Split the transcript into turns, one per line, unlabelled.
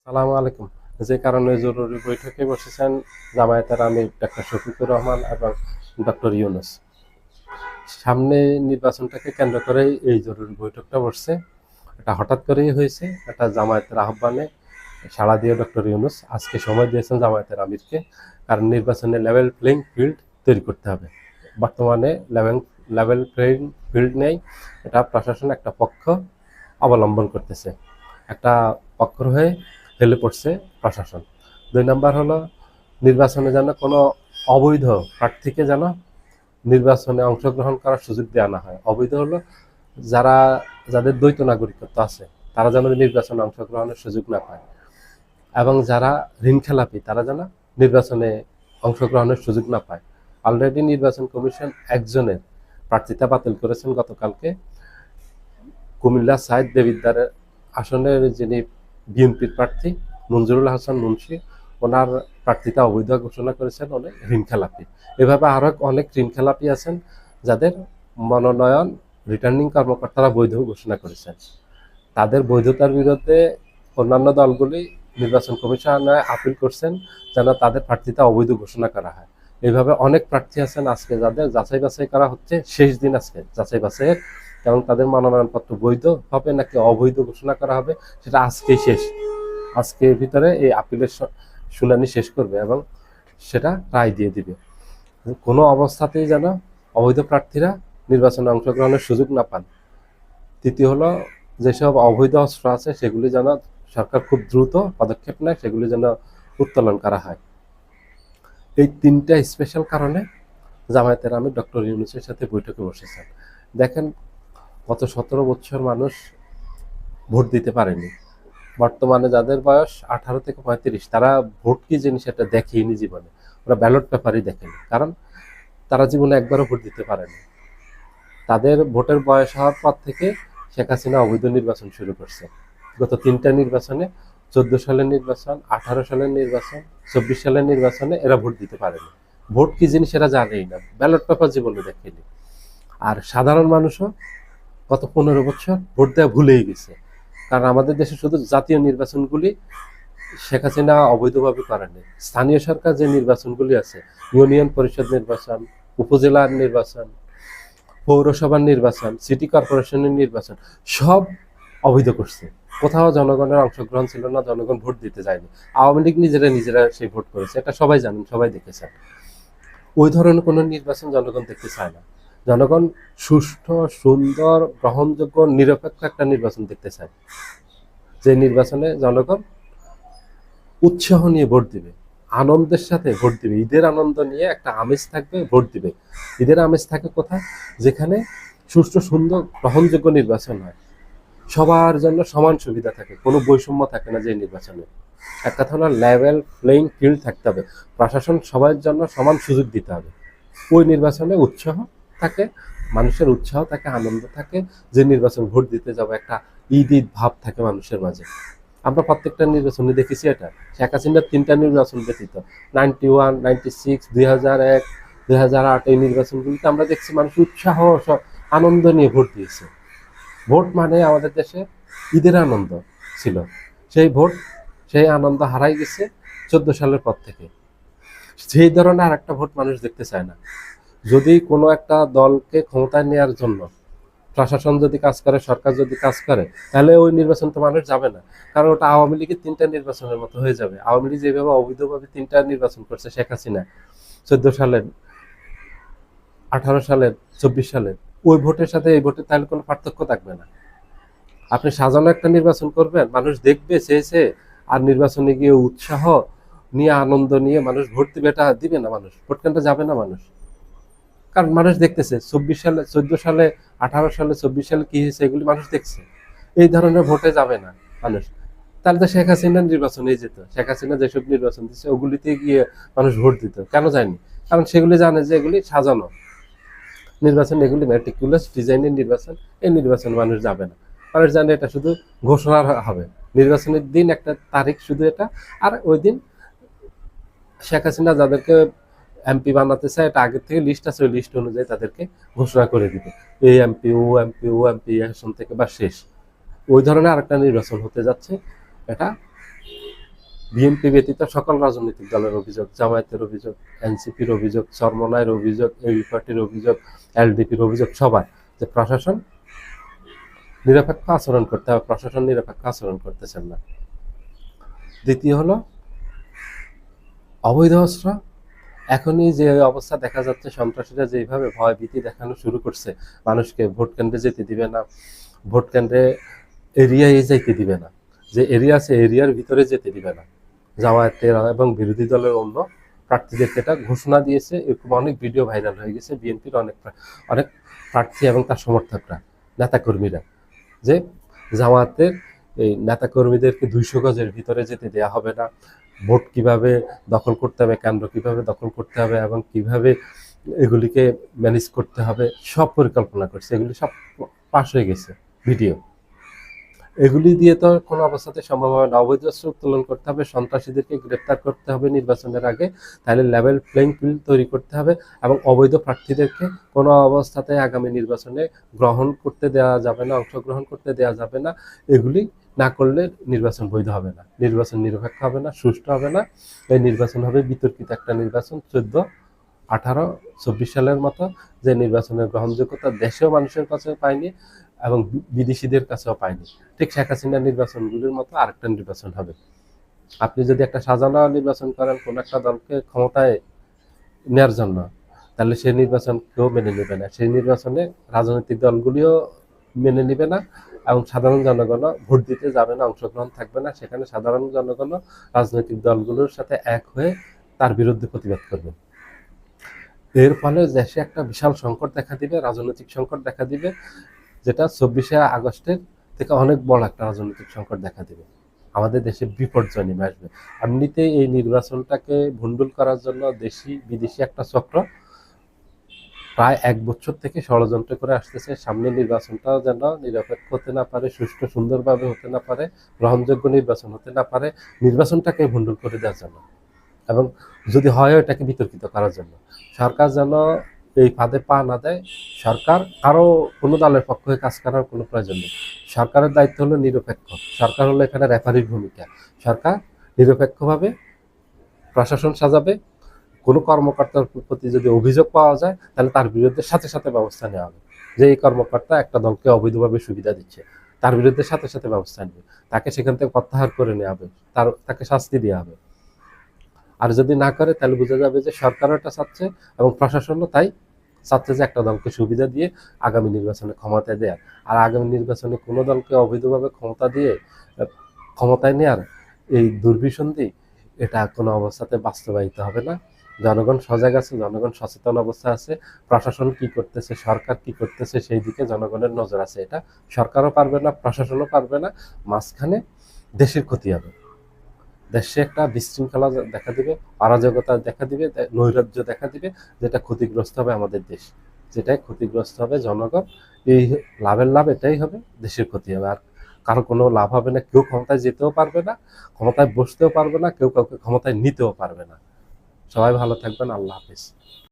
সালামু আলাইকুম। যে কারণে জরুরি বৈঠকে বসেছেন জামায়াতের আমির ডক্টর শফিকুর রহমান এবং ডক্টর ইউনূস। সামনে নির্বাচনটাকে কেন্দ্র করেই এই জরুরি বৈঠকটা বসছে। এটা হঠাৎ করেই হয়েছে। এটা জামায়াতের আহ্বানে সাড়া দিয়ে ডক্টর ইউনূস আজকে সময় দিয়েছেন জামায়াতের আমিরকে। কারণ নির্বাচনে লেভেল প্লেইং ফিল্ড তৈরি করতে হবে। বর্তমানে লেভেল প্লেইং ফিল্ড নেই। এটা প্রশাসন একটা পক্ষ অবলম্বন করতেছে। একটা পক্ষ হয়ে হেলে পড়ছে প্রশাসন। ২ নাম্বার হলো নির্বাচনে যেন কোনো অবৈধ প্রার্থীকে যেন নির্বাচনে অংশগ্রহণ করার সুযোগ দেওয়া না হয়। অবৈধ হলো যাদের দ্বৈত নাগরিকত্ব আছে তারা যেন নির্বাচনে অংশগ্রহণের সুযোগ না পায়, এবং যারা ঋণখেলাপি তারা যেন নির্বাচনে অংশগ্রহণের সুযোগ না পায়। অলরেডি নির্বাচন কমিশন একজনের প্রার্থিতা বাতিল করেছেন গতকালকে। কুমিল্লা সাইদ দেবিদ্বারের আসনের যিনি বিএনপির প্রার্থী মঞ্জুরুল হাসান মুন্সি, ওনার প্রার্থিতা অবৈধ ঘোষণা করেছেন অনেক ঋণখেলাপি। এভাবে আরও অনেক ঋণখেলাপি আছেন যাদের মনোনয়ন রিটার্নিং কর্মকর্তারা বৈধ ঘোষণা করেছেন। তাদের বৈধতার বিরুদ্ধে অন্যান্য দলগুলি নির্বাচন কমিশনে আপিল করছেন যেন তাদের প্রার্থিতা অবৈধ ঘোষণা করা হয়। এইভাবে অনেক প্রার্থী আছেন আজকে যাদের যাচাই বাছাই করা হচ্ছে, শেষ দিন আজকে যাচাই বাছাইয়ের, এবং তাদের মনোনয়নপত্র বৈধ হবে নাকি অবৈধ ঘোষণা করা হবে সেটা আজকেই শেষ। আজকের ভিতরে এই আপিলের শুনানি শেষ করবে এবং সেটা রায় দিয়ে দিবে। কোনো অবস্থাতেই যেন অবৈধ প্রার্থীরা নির্বাচনে অংশগ্রহণের সুযোগ না পান। তৃতীয় হলো যেসব অবৈধ অস্ত্র আছে সেগুলি যেন সরকার খুব দ্রুত পদক্ষেপ নেয়, সেগুলি যেন উত্তোলন করা হয়। এই তিনটা স্পেশাল কারণে জামায়াতের আমির ডক্টর ইউনূসের সাথে বৈঠকে বসেছেন। দেখেন, গত ১৭ বছর মানুষ ভোট দিতে পারেনি। বর্তমানে যাদের বয়স 18 থেকে 35 তারা ভোট কি জিনিস এটা দেখেনি জীবনে। ওরা ব্যালট পেপারই দেখেনি, কারণ তারা জীবনে একবারও ভোট দিতে পারেনি। তাদের ভোটের বয়স হওয়ার পর থেকে শেখ হাসিনা অবৈধ নির্বাচন শুরু করছে। গত 3টা নির্বাচনে, 14 সালের নির্বাচন, 18 সালের নির্বাচন, 24 সালের নির্বাচনে এরা ভোট দিতে পারেনি। ভোট কি জিনিস এরা জানেই না, ব্যালট পেপার জীবনে দেখেনি। আর সাধারণ মানুষও গত 15 বছর ভোট দেওয়া ভুলেই গেছে। কারণ আমাদের দেশে শুধু জাতীয় নির্বাচনগুলি শেখ হাসিনা অবৈধভাবে করেনি। স্থানীয় সরকার যে নির্বাচনগুলি আছে, ইউনিয়ন পরিষদ নির্বাচন, উপজেলার নির্বাচন, পৌরসভার নির্বাচন, সিটি কর্পোরেশনের নির্বাচন, সব অবৈধ করছে। কোথাও জনগণের অংশগ্রহণ ছিল না, জনগণ ভোট দিতে যায়নি। আওয়ামী লীগ নিজেরা সেই ভোট করেছে, এটা সবাই জানেন, সবাই দেখেছেন। ওই ধরনের কোনো নির্বাচন জনগণ দেখতে চায় না। জনগণ সুষ্ঠু, সুন্দর, গ্রহণযোগ্য, নিরপেক্ষ একটা নির্বাচন দেখতে চায়, যে নির্বাচনে জনগণ উৎসাহ নিয়ে ভোট দিবে, আনন্দের সাথে ভোট দিবে, ঈদের আনন্দ নিয়ে একটা আমেজ থাকবে, ভোট দিবে। ঈদের আমেজ থাকে কোথায়? যেখানে সুষ্ঠু, সুন্দর, গ্রহণযোগ্য নির্বাচন হয়, সবার জন্য সমান সুবিধা থাকে, কোনো বৈষম্য থাকে না যে নির্বাচনে। এক কথা হলো লেভেল প্লেইং ফিল্ড থাকতে হবে, প্রশাসন সবার জন্য সমান সুযোগ দিতে হবে। ওই নির্বাচনে উৎসাহ থাকে, মানুষের উৎসাহ থাকে, আনন্দ থাকে, যে নির্বাচন ভোট দিতে যাবো একটা ঈদ ভাব থাকে মানুষের মাঝে। আমরা প্রত্যেকটা নির্বাচনে দেখেছি এটা। শেখ হাসিনার 3টা নির্বাচন ব্যতীত 91, 96, 2001, 2008 এই নির্বাচনগুলিতে আমরা দেখছি মানুষ উৎসাহ, আনন্দ নিয়ে ভোট দিয়েছে। ভোট মানে আমাদের দেশে ঈদের আনন্দ ছিল। সেই আনন্দ হারাই গেছে 14 সালের পর থেকে। সেই ধরনের আর একটা ভোট মানুষ দেখতে চায় না। যদি কোনো একটা দলকে ক্ষমতায় নেওয়ার জন্য প্রশাসন যদি কাজ করে, সরকার যদি কাজ করে, তাহলে ওই নির্বাচন তো মানুষ যাবে না। কারণ ওটা আওয়ামী লীগের 3টা নির্বাচনের মতো হয়ে যাবে। আওয়ামী লীগ যেভাবে অবৈধভাবে 3টা নির্বাচন করছে, শেখ হাসিনা 14 সালের, 18 সালের, 24 সালের, ওই ভোটের সাথে এই ভোটের তাহলে কোনো পার্থক্য থাকবে না। আপনি সাজানো একটা নির্বাচন করবেন, মানুষ দেখবে চেয়েছে, আর নির্বাচনে গিয়ে উৎসাহ নিয়ে, আনন্দ নিয়ে মানুষ ভোট দিবে, এটা দিবে না মানুষ, ভোট কেন্দ্রে যাবে না মানুষ। কারণ মানুষ দেখতেছে 24 সালে, 14 সালে, 18 সালে, 24 সালে কি হয়েছে এগুলি মানুষ দেখছে। এই ধরনের ভোটে যাবে না মানুষ। তাহলে তো শেখ হাসিনার নির্বাচনেই যেত। শেখ হাসিনা যেসব নির্বাচন দিচ্ছে ওগুলিতে গিয়ে মানুষ ভোট দিত। কেন যায়নি? কারণ সেগুলি জানে যে এগুলি সাজানো নির্বাচন, এগুলি ম্যাটিকুলাস ডিজাইনের নির্বাচন। এই নির্বাচন মানুষ যাবে না। মানুষ জানে এটা শুধু ঘোষণা হবে, নির্বাচনের দিন একটা তারিখ শুধু এটা, আর ওই দিন শেখ হাসিনা যাদেরকে এমপি বানাতে চায়, এটা আগের থেকে লিস্ট আছে, ওই লিস্ট অনুযায়ী তাদেরকে ঘোষণা করে দিবে, এই এমপি, ও এমপি, ও এমপি, আসন থেকে বা শেষ। ওই ধরনের আরেকটা নির্বাচন হতে যাচ্ছে। এটা বিএনপি ব্যতীত সকল রাজনৈতিক দলের অভিযোগ, জামায়াতের অভিযোগ, এনসিপির অভিযোগ, চরমনায়ের অভিযোগ, এবি পার্টির অভিযোগ, এলডিপির অভিযোগ, সবার যে প্রশাসন নিরপেক্ষ আচরণ করতে হবে, প্রশাসন নিরপেক্ষ আচরণ করতেছেন না। দ্বিতীয় হলো অবৈধ অস্ত্র। এখনই যে অবস্থা দেখা যাচ্ছে, সন্ত্রাসীরা যেভাবে ভয় ভীতি দেখানো শুরু করছে, মানুষকে ভোট কেন্দ্রে যেতে দিবে না, ভোট কেন্দ্রে এরিয়ায় যাইতে দিবে না, যে এরিয়া আছে এরিয়ার ভিতরে যেতে দিবে না। জামায়াতের এবং বিরোধী দলের অন্য প্রার্থীদেরকে এটা ঘোষণা দিয়েছে। এরকম অনেক ভিডিও ভাইরাল হয়ে গেছে বিএনপির অনেক প্রার্থী এবং তার সমর্থকরা, নেতাকর্মীরা, যে জামায়াতের এই নেতাকর্মীদেরকে 200 গজের ভিতরে যেতে দেওয়া হবে না, ভোট কিভাবে দখল করতে হবে, কেন্দ্র কিভাবে দখল করতে হবে এবং কিভাবে এগুলিকে ম্যানেজ করতে হবে সব পরিকল্পনা করছে। এগুলি সব পাশ হয়ে গেছে ভিডিও। এগুলি দিয়ে তো কোনো অবস্থাতে সম্ভব হবে না। অবৈধ অস্ত্র উত্তোলন করতে হবে, সন্ত্রাসীদেরকে গ্রেপ্তার করতে হবে নির্বাচনের আগে, তাহলে লেভেল প্লেইং ফিল্ড তৈরি করতে হবে এবং অবৈধ প্রার্থীদেরকে কোনো অবস্থাতে আগামী নির্বাচনে গ্রহণ করতে দেওয়া যাবে না, অংশগ্রহণ করতে দেওয়া যাবে না। এগুলি না করলে নির্বাচন বৈধ হবে না, নির্বাচন নিরপেক্ষ হবে না, সুষ্ঠু হবে না। এই নির্বাচন হবে বিতর্কিত একটা নির্বাচন, 14, 18, 24 সালের মতো, যে নির্বাচনের গ্রহণযোগ্যতা দেশেও মানুষের কাছে পায়নি এবং বিদেশিদের কাছেও পায়নি। ঠিক শেখ হাসিনার নির্বাচনগুলির মতো আরেকটা নির্বাচন হবে। আপনি যদি একটা সাজানো নির্বাচন করেন কোন একটা দলকে ক্ষমতায় নেওয়ার জন্য, তাহলে সেই নির্বাচন কেউ মেনে নেবে না, সেই নির্বাচনে রাজনৈতিক দলগুলিও মেনে নেবে না এবং সাধারণ জনগণও ভোট দিতে যাবে না, অংশগ্রহণ থাকবে না। সেখানে সাধারণ জনগণও রাজনৈতিক দলগুলোর সাথে এক হয়ে তার বিরুদ্ধে প্রতিবাদ করবে। এর ফলে দেশে একটা বিশাল সংকট দেখা দিবে, রাজনৈতিক সংকট দেখা দিবে, যেটা 24শে আগস্টের থেকে অনেক বড় একটা রাজনৈতিক সংকট দেখা দিবে। আমাদের দেশে বিপর্যয় নেমে আসবে। এমনিতেই এই নির্বাচনটাকে ভণ্ডুল করার জন্য দেশি বিদেশি একটা চক্র প্রায় 1 বছর থেকে ষড়যন্ত্র করে আসতেছে। সামনে নির্বাচনটাও যেন নিরপেক্ষ হতে না পারে, সুষ্ঠু সুন্দরভাবে হতে না পারে, গ্রহণযোগ্য নির্বাচন হতে না পারে, নির্বাচনটাকে ভণ্ডুল করে দেওয়ার জন্য এবং যদি হয় এটাকে বিতর্কিত করার জন্য। সরকার যেন এই ফাঁদে পা না দেয়। সরকার আরও কোনো দলের পক্ষে কাজ করার কোনো প্রয়োজন নেই। সরকারের দায়িত্ব হলো নিরপেক্ষ। সরকার হলো এখানে রেফারির ভূমিকা। সরকার নিরপেক্ষভাবে প্রশাসন সাজাবে। কোনো কর্মকর্তার প্রতি যদি অভিযোগ পাওয়া যায় তাহলে তার বিরুদ্ধে সাথে সাথে ব্যবস্থা নেওয়া হবে। যে এই কর্মকর্তা একটা দলকে অবৈধভাবে সুবিধা দিচ্ছে, তার বিরুদ্ধে সাথে সাথে ব্যবস্থা নেবে, তাকে সেখান থেকে প্রত্যাহার করে নেওয়া হবে, তাকে শাস্তি দেওয়া হবে। আর যদি না করে তাহলে বোঝা যাবে যে সরকারও এটা চাচ্ছে এবং প্রশাসনও তাই চাচ্ছে যে একটা দলকে সুবিধা দিয়ে আগামী নির্বাচনে ক্ষমতায় দেওয়ার। আর আগামী নির্বাচনে কোনো দলকে অবৈধভাবে ক্ষমতা দিয়ে ক্ষমতায় নেওয়ার এই দুর্বিসন্ধি, এটা কোনো অবস্থাতে বাস্তবায়িত হবে না। জনগণ সজাগ আছে, জনগণ সচেতন অবস্থা আছে, প্রশাসন কি করতেছে, সরকার কি করতেছে সেই দিকে জনগণের নজর আছে। এটা সরকারও পারবে না, প্রশাসনও পারবে না। মাঝখানে দেশের ক্ষতি হবে, দেশে একটা বিশৃঙ্খলা দেখা দিবে, অরাজকতা দেখা দিবে, নৈরাজ্য দেখা দিবে, যেটা ক্ষতিগ্রস্ত হবে আমাদের দেশ, যেটাই ক্ষতিগ্রস্ত হবে জনগণ। এই লাভের লাভ এটাই হবে, দেশের ক্ষতি হবে। আর কারো কোনো লাভ হবে না, কেউ ক্ষমতায় যেতেও পারবে না, ক্ষমতায় বসতেও পারবে না, কেউ কাউকে ক্ষমতায় নিতেও পারবে না। সবাই ভালো থাকবেন, আল্লাহ হাফেজ।